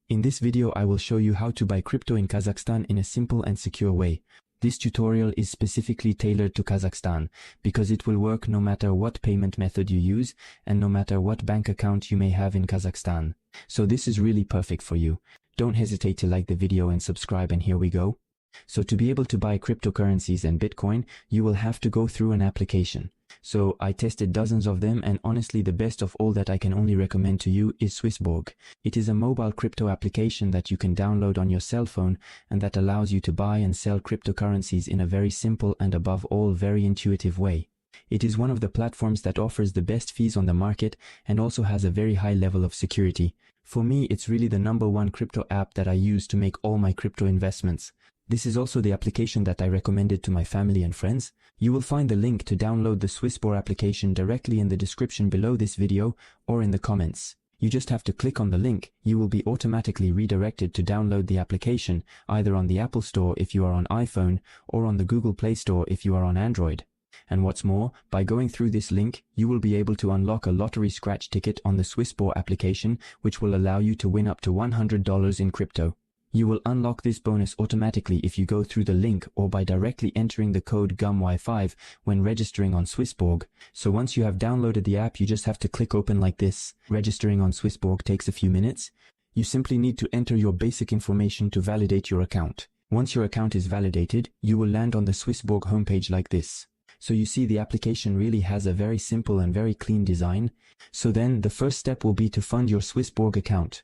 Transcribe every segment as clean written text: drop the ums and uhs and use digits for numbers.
In this video I will show you how to buy crypto in Kazakhstan in a simple and secure way. This tutorial is specifically tailored to Kazakhstan because it will work no matter what payment method you use and no matter what bank account you may have in Kazakhstan. So this is really perfect for you. Don't hesitate to like the video and subscribe, and here we go. So to be able to buy cryptocurrencies and Bitcoin, you will have to go through an application. So I tested dozens of them, and honestly the best of all that I can only recommend to you is Swissborg. It is a mobile crypto application that you can download on your cell phone and that allows you to buy and sell cryptocurrencies in a very simple and above all very intuitive way. It is one of the platforms that offers the best fees on the market and also has a very high level of security. For me, it's really the #1 crypto app that I use to make all my crypto investments. This is also the application that I recommended to my family and friends. You will find the link to download the Swissborg application directly in the description below this video or in the comments. You just have to click on the link. You will be automatically redirected to download the application either on the Apple Store if you are on iPhone or on the Google Play Store if you are on Android. And what's more, by going through this link, you will be able to unlock a lottery scratch ticket on the Swissborg application, which will allow you to win up to $100 in crypto. You will unlock this bonus automatically if you go through the link or by directly entering the code GUMY5 when registering on Swissborg. So once you have downloaded the app, you just have to click open like this. Registering on Swissborg takes a few minutes. You simply need to enter your basic information to validate your account. Once your account is validated, you will land on the Swissborg homepage like this. So you see the application really has a very simple and very clean design. So then the first step will be to fund your Swissborg account.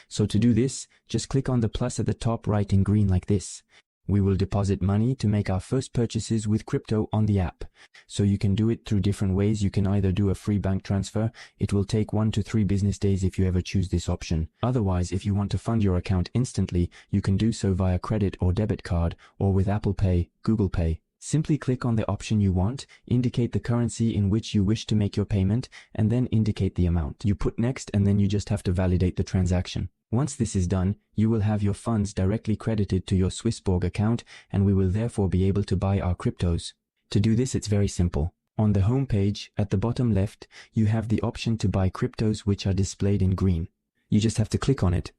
So to do this, just click on the plus at the top right in green like this. We will deposit money to make our first purchases with crypto on the app. So you can do it through different ways. You can either do a free bank transfer. It will take 1 to 3 business days if you ever choose this option. Otherwise, if you want to fund your account instantly, you can do so via credit or debit card or with Apple Pay, Google Pay. Simply click on the option you want, indicate the currency in which you wish to make your payment, and then indicate the amount. You put next, and then you just have to validate the transaction. Once this is done, you will have your funds directly credited to your Swissborg account, and we will therefore be able to buy our cryptos. To do this, it's very simple. On the home page, at the bottom left, you have the option to buy cryptos, which are displayed in green. You just have to click on it.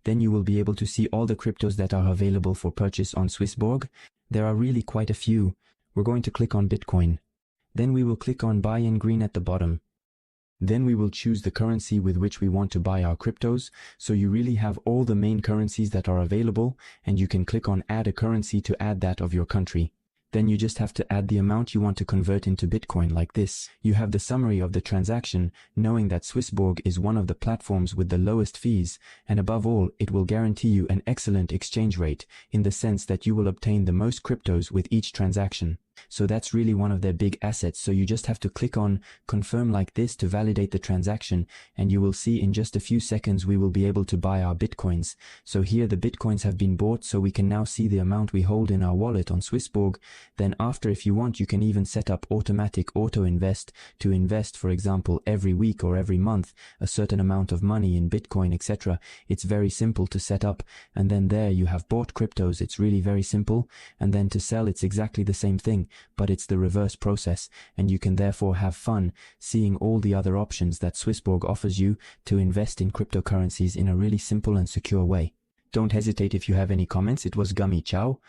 Then you will be able to see all the cryptos that are available for purchase on Swissborg. There are really quite a few. We're going to click on Bitcoin. Then we will click on buy in green at the bottom. Then we will choose the currency with which we want to buy our cryptos. So you really have all the main currencies that are available, and you can click on add a currency to add that of your country. Then you just have to add the amount you want to convert into Bitcoin like this. You have the summary of the transaction, knowing that Swissborg is one of the platforms with the lowest fees, and above all, it will guarantee you an excellent exchange rate, in the sense that you will obtain the most cryptos with each transaction. So that's really one of their big assets. So you just have to click on confirm like this to validate the transaction, and you will see in just a few seconds we will be able to buy our Bitcoins. So here the Bitcoins have been bought, so we can now see the amount we hold in our wallet on Swissborg. Then after, if you want, you can even set up automatic auto invest to invest, for example, every week or every month a certain amount of money in Bitcoin, etc. It's very simple to set up, and then there you have bought cryptos. It's really very simple. And then to sell, it's exactly the same thing, but it's the reverse process, and you can therefore have fun seeing all the other options that Swissborg offers you to invest in cryptocurrencies in a really simple and secure way. Don't hesitate if you have any comments. It was Gummy. Ciao.